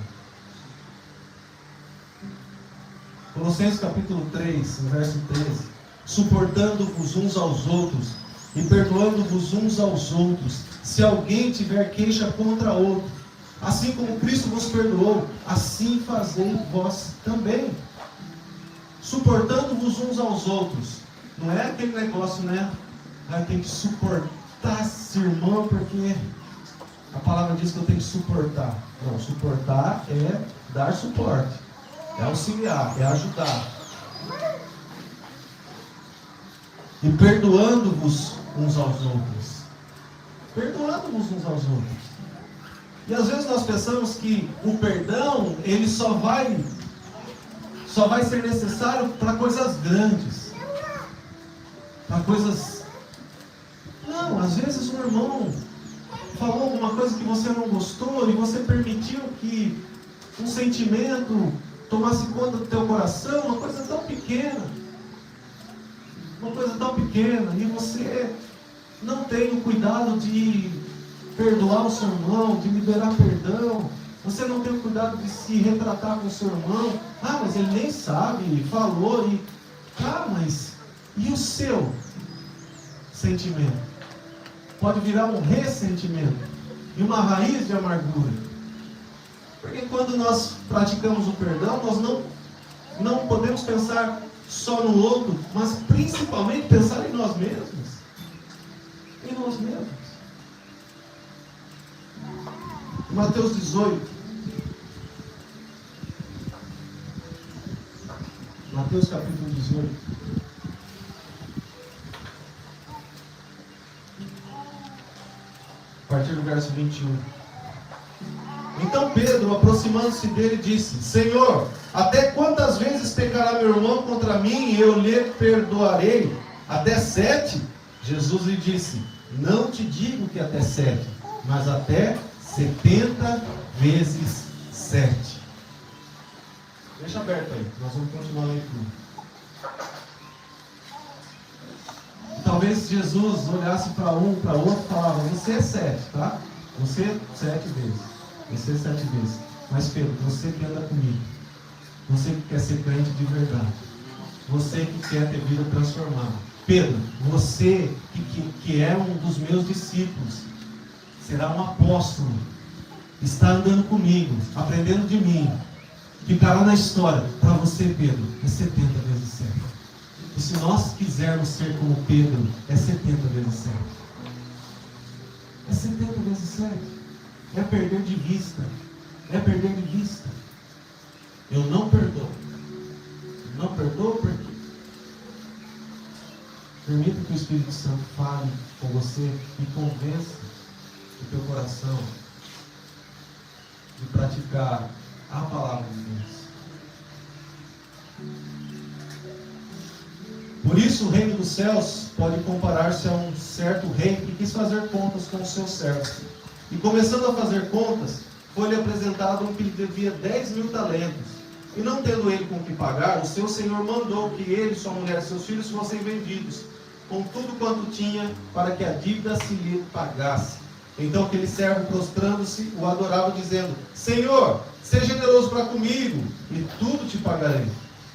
Colossenses capítulo 3, verso 13. Suportando-vos uns aos outros e perdoando-vos uns aos outros, se alguém tiver queixa contra outro, assim como Cristo vos perdoou, assim fazei vós também. Suportando-vos uns aos outros. Não é aquele negócio, né? Tem que suportar esse irmão porque a palavra diz que eu tenho que suportar. Não, suportar é dar suporte, é auxiliar, é ajudar. E perdoando-vos uns aos outros. Perdoando-vos uns aos outros. E às vezes nós pensamos que o perdão, ele só vai ser necessário para coisas grandes. Para coisas... Não, às vezes um irmão falou alguma coisa que você não gostou e você permitiu que um sentimento tomasse conta do teu coração, uma coisa tão pequena. Uma coisa tão pequena, e você não tem o cuidado de perdoar o seu irmão, de liberar perdão. Você não tem o cuidado de se retratar com o seu irmão. Mas ele nem sabe, falou e... mas e o seu sentimento? Pode virar um ressentimento e uma raiz de amargura. Porque quando nós praticamos o perdão, nós não podemos pensar só no outro, mas principalmente pensar em nós mesmos. Em nós mesmos. Mateus 18. Mateus capítulo 18. A partir do verso 21. Então Pedro, aproximando-se dele, disse: Senhor, até quantas vezes pecará meu irmão contra mim e eu lhe perdoarei? Até 7? Jesus lhe disse: Não te digo que até 7, mas até 70 vezes 7. Deixa aberto aí, nós vamos continuar a leitura. Talvez Jesus olhasse para um, para outro e falava: Você é 7, tá? Você 7 vezes. Você 7 vezes. Mas Pedro, você que anda comigo, você que quer ser crente de verdade, você que quer ter vida transformada, Pedro, você que é um dos meus discípulos, será um apóstolo, está andando comigo, aprendendo de mim, ficará na história. Para você, Pedro, é 70 vezes 7. E se nós quisermos ser como Pedro, é 70 vezes 7. É 70 vezes 7. É perder de vista. É perder de vista. Eu não perdoo. Não perdoo porque... Permita que o Espírito Santo fale com você e convença o teu coração de praticar a palavra de Deus. Por isso o reino dos céus pode comparar-se a um certo rei que quis fazer contas com os seus servos. E começando a fazer contas, foi-lhe apresentado um que lhe devia 10.000 talentos. E não tendo ele com o que pagar, o seu senhor mandou que ele, sua mulher e seus filhos fossem vendidos, com tudo quanto tinha, para que a dívida se lhe pagasse. Então aquele servo, prostrando-se, o adorava, dizendo: Senhor, seja generoso para comigo, e tudo te pagarei.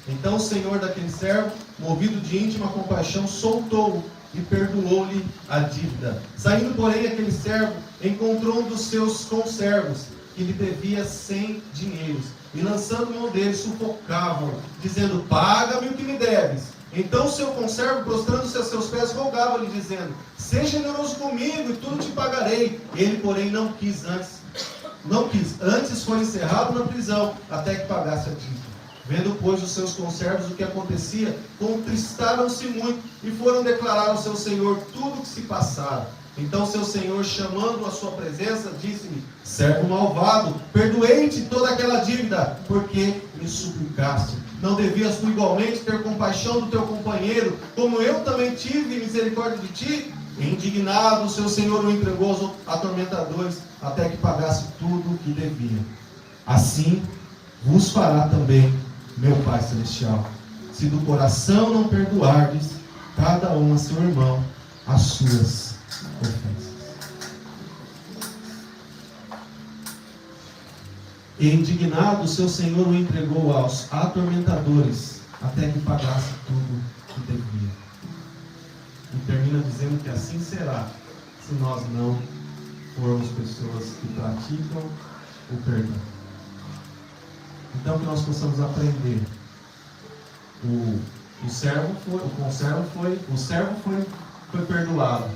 Então o senhor daquele servo, movido de íntima compaixão, soltou-o e perdoou-lhe a dívida. Saindo, porém, aquele servo encontrou um dos seus conservos, que lhe devia 100 dinheiros, e lançando mão dele, sufocava-o, dizendo: Paga-me o que me deves. Então o seu conservo, prostrando-se a seus pés, rogava-lhe, dizendo: Seja generoso comigo, e tudo te pagarei. Ele, porém, não quis, antes foi encerrado na prisão, até que pagasse a dívida. Vendo, pois, os seus conservos o que acontecia, contristaram-se muito, e foram declarar ao seu senhor tudo o que se passara. Então seu senhor, chamando-o à sua presença, disse-lhe: Servo malvado, perdoei-te toda aquela dívida, porque me suplicaste. Não devias tu igualmente ter compaixão do teu companheiro, como eu também tive misericórdia de ti? Indignado, seu senhor o entregou aos atormentadores, até que pagasse tudo o que devia. Assim vos fará também meu Pai Celestial, se do coração não perdoardes cada um a seu irmão as suas ofensas. E indignado, seu senhor o entregou aos atormentadores, até que pagasse tudo que devia. E termina dizendo que assim será, se nós não formos pessoas que praticam o perdão. Então, que nós possamos aprender. O servo foi perdoado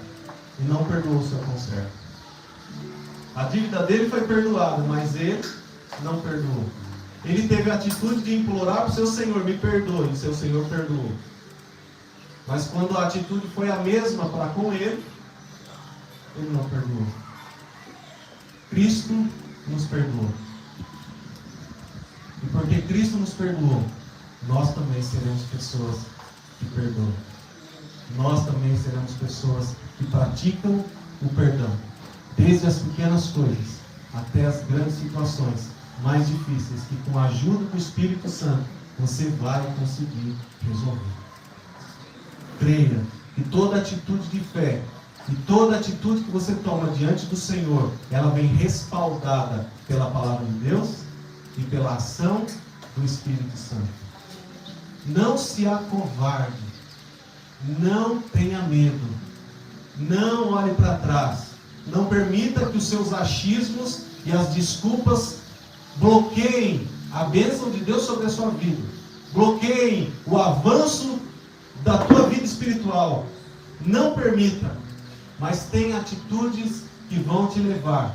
e não perdoou o seu conservo. A dívida dele foi perdoada, mas ele não perdoou. Ele teve a atitude de implorar para o seu senhor: me perdoe, e seu senhor perdoou. Mas quando a atitude foi a mesma para com ele, ele não perdoou. Cristo nos perdoou. E porque Cristo nos perdoou, nós também seremos pessoas que perdoam. Nós também seremos pessoas que praticam o perdão. Desde as pequenas coisas até as grandes situações mais difíceis, que com a ajuda do Espírito Santo você vai conseguir resolver. Creia que toda atitude de fé e toda atitude que você toma diante do Senhor, ela vem respaldada pela palavra de Deus e pela ação do Espírito Santo. Não se acovarde, não tenha medo, não olhe para trás, não permita que os seus achismos e as desculpas bloqueiem a bênção de Deus sobre a sua vida, bloqueiem o avanço da tua vida espiritual. Não permita, mas tenha atitudes que vão te levar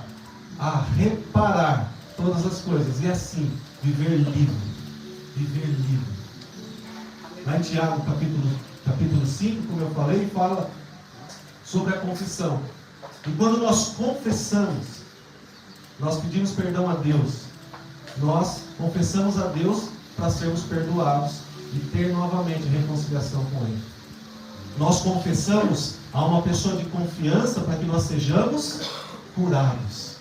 a reparar todas as coisas e assim viver livre. Viver livre. Lá em Tiago, capítulo 5, como eu falei, fala sobre a confissão. E quando nós confessamos, nós pedimos perdão a Deus. Nós confessamos a Deus para sermos perdoados e ter novamente reconciliação com Ele. Nós confessamos a uma pessoa de confiança para que nós sejamos curados.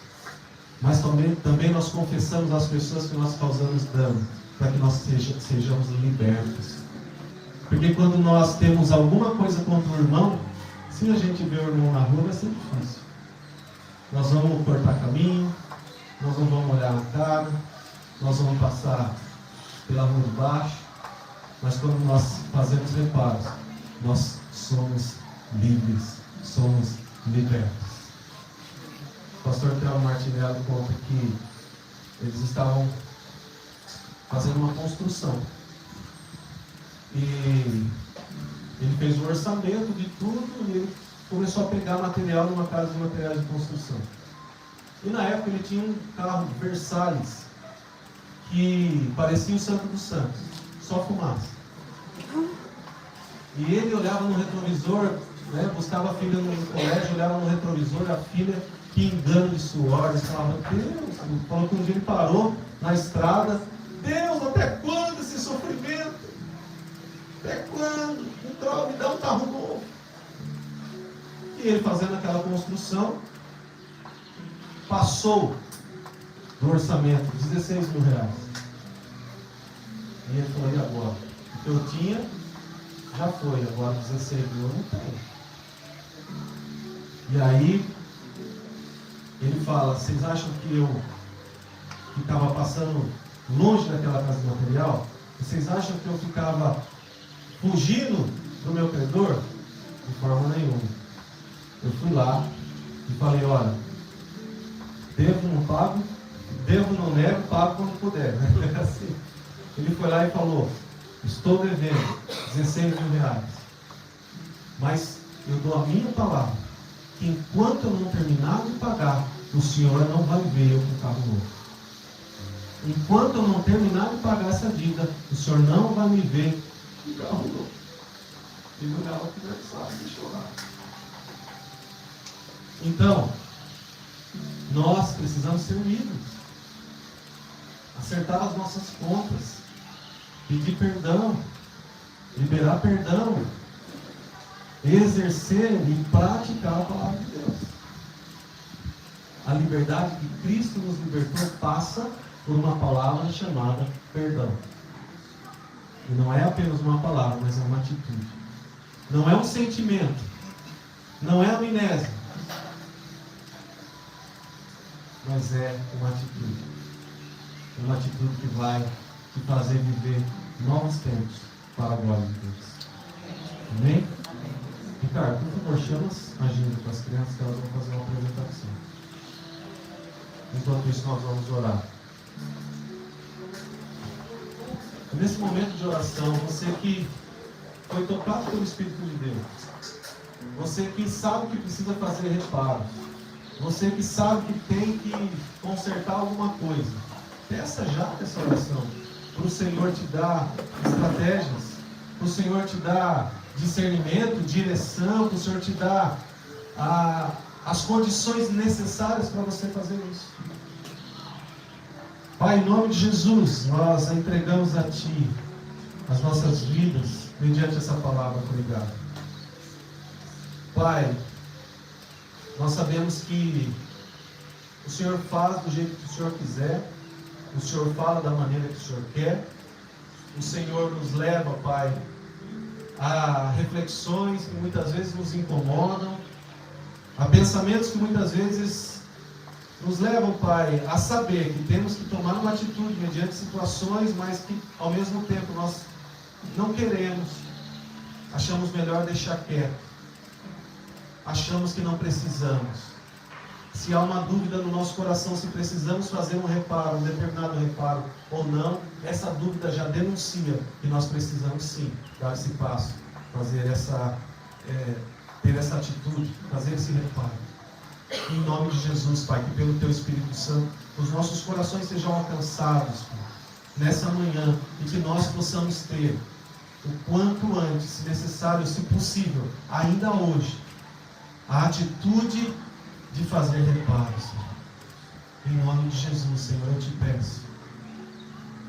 Mas também nós confessamos às pessoas que nós causamos dano, para que nós sejamos libertos. Porque quando nós temos alguma coisa contra o irmão, se a gente vê o irmão na rua, vai ser difícil. Nós vamos cortar caminho, nós não vamos olhar na cara, nós vamos passar pela rua de baixo, mas quando nós fazemos reparos, nós somos livres, somos libertos. O pastor Théo Martinello conta que eles estavam fazendo uma construção. E ele fez o orçamento de tudo e ele começou a pegar material numa casa de materiais de construção. E na época ele tinha um carro Versalhes que parecia o Santo dos Santos, só fumaça. E ele olhava no retrovisor, buscava a filha no colégio, olhava no retrovisor, a filha pingando de suor, ele falava: Deus, falou que um dia ele parou na estrada: Deus, até quando esse sofrimento? Até quando? Me dá um carro novo. E ele fazendo aquela construção, passou do orçamento R$16 mil. E ele falou: e agora? O que eu tinha já foi, agora 16 mil eu não tenho. E aí ele fala: vocês acham que eu estava passando longe daquela casa de material? Vocês acham que eu ficava fugindo do meu credor? De forma nenhuma. Eu fui lá e falei: olha, devo não pago, devo não nego, pago quando puder. Assim. Ele foi lá e falou: estou devendo R$16 mil, mas eu dou a minha palavra que enquanto eu não terminar de pagar, o senhor não vai ver eu com carro novo. Enquanto eu não terminar de pagar essa dívida, o senhor não vai me ver com carro novo. Ele olhava conversar e chorar. Então, nós precisamos ser livres, acertar as nossas contas, pedir perdão, liberar perdão, exercer e praticar a palavra de Deus. A liberdade que Cristo nos libertou passa por uma palavra chamada perdão. E não é apenas uma palavra, mas é uma atitude. Não é um sentimento. Não é amnésia. Mas é uma atitude. Uma atitude que vai te fazer viver novos tempos para a glória de Deus. Amém? Ricardo, por favor, chama a agenda para as crianças que elas vão fazer uma apresentação. Enquanto isso, nós vamos orar. Nesse momento de oração, você que foi tocado pelo Espírito de Deus, você que sabe que precisa fazer reparos, você que sabe que tem que consertar alguma coisa, peça já essa oração, para o Senhor te dar estratégias, para o Senhor te dar discernimento, direção, para o Senhor te dar as condições necessárias para você fazer isso. Pai, em nome de Jesus, nós entregamos a Ti as nossas vidas mediante essa palavra, obrigado. Pai, nós sabemos que o Senhor faz do jeito que o Senhor quiser, o Senhor fala da maneira que o Senhor quer, o Senhor nos leva, Pai, a reflexões que muitas vezes nos incomodam, a pensamentos que muitas vezes nos levam, Pai, a saber que temos que tomar uma atitude mediante situações, mas que ao mesmo tempo nós não queremos, achamos melhor deixar quieto, achamos que não precisamos. Se há uma dúvida no nosso coração, se precisamos fazer um reparo, um determinado reparo ou não, essa dúvida já denuncia que nós precisamos sim dar esse passo, fazer ter essa atitude, fazer esse reparo. Em nome de Jesus, Pai, que pelo Teu Espírito Santo, os nossos corações sejam alcançados, Pai, nessa manhã, e que nós possamos ter, o quanto antes, se necessário, se possível, ainda hoje, a atitude de fazer reparos. Em nome de Jesus, Senhor, eu te peço,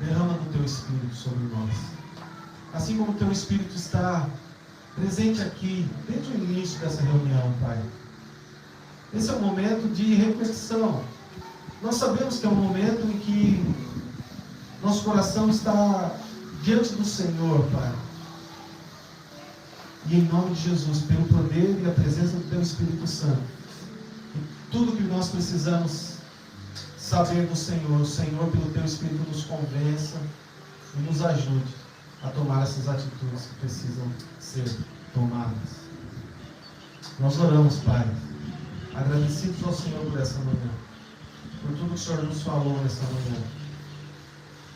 derrama do Teu Espírito sobre nós. Assim como o Teu Espírito está presente aqui, desde o início dessa reunião, Pai. Esse é um momento de reflexão. Nós sabemos que é um momento em que nosso coração está diante do Senhor, Pai. E em nome de Jesus, pelo poder e a presença do Teu Espírito Santo, tudo que nós precisamos saber do Senhor, o Senhor pelo Teu Espírito nos convença e nos ajude a tomar essas atitudes que precisam ser tomadas. Nós oramos, Pai, agradecidos ao Senhor por essa manhã, por tudo que o Senhor nos falou nessa manhã.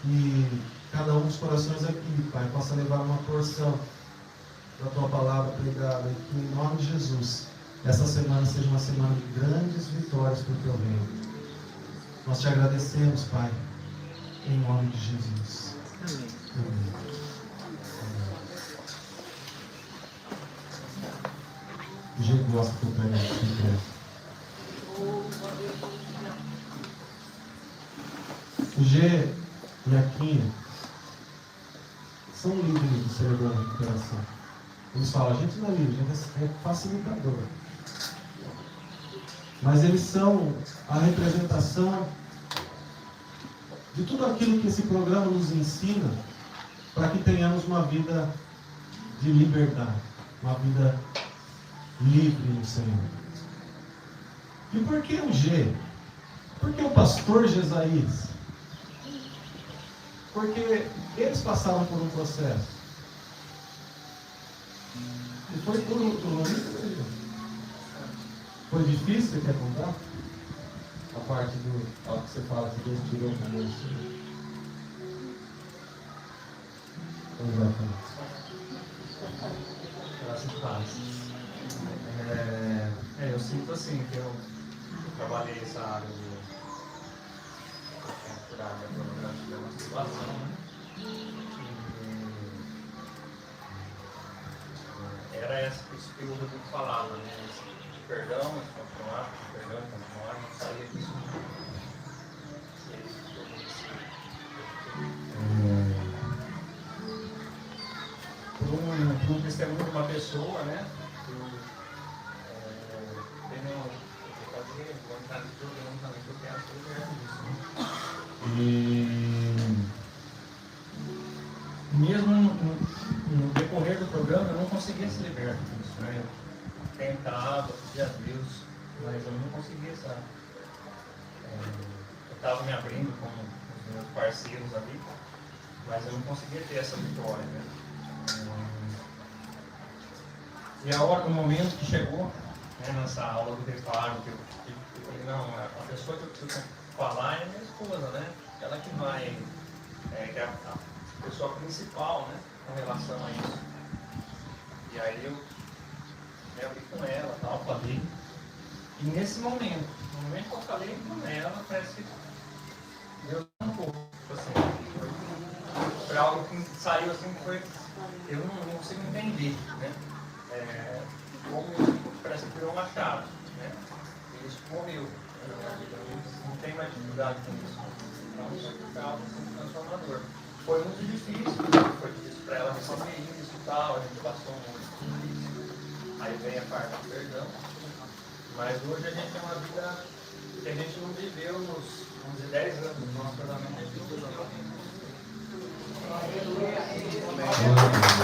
E cada um dos corações aqui, Pai, possa levar uma porção da Tua palavra pregada, e que em nome de Jesus, essa semana seja uma semana de grandes vitórias para o Teu reino. Nós Te agradecemos, Pai, em nome de Jesus. Amém. Amém. O G gosta que eu prego aqui. O G e a Quinha são líderes do Cerebral de Recuperação. Eles falam, a gente não é líder, a gente é facilitador. Mas eles são a representação de tudo aquilo que esse programa nos ensina para que tenhamos uma vida de liberdade, uma vida livre no Senhor. E por que o G? Por que o pastor Jesaías? Porque eles passaram por um processo. E foi foi difícil, você quer contar? A parte do que você fala que Deus tirou com você. Graças a Deus. Eu sinto assim que eu trabalhei essa área de curar minha pornografia, uma situação, né? Era esse que o Rodrigo falava, né? Esse perdão, esse continuar, perdão, continuar, não saía disso. Por um testemunho de uma pessoa, né? E mesmo mas eu não conseguia, sabe? Eu estava me abrindo com os meus parceiros ali, mas eu não conseguia ter essa vitória, né? E a hora, o momento que chegou, né, nessa aula do reparo, que eu falei, não, a pessoa que eu preciso falar é a minha esposa, né? Ela que vai, que é a pessoa principal, né, com relação a isso. E aí eu me abri com ela, tal, falei. E nesse momento, no momento que eu falei com ela, parece que Deus um pouco, assim, foi algo que saiu assim, que foi, eu não consigo entender, né? Como parece que virou uma chave, né? E isso morreu na minha vida, eu não tenho mais dificuldade com isso. Então isso foi algo assim, transformador. Foi muito difícil, foi difícil para ela receber isso e tal, a gente passou muito difícil. Aí vem a parte do perdão. Mas hoje a gente tem uma vida que a gente não viveu nos, vamos dizer, 10 anos do nosso casamento, a gente não viveu. Glória a Deus.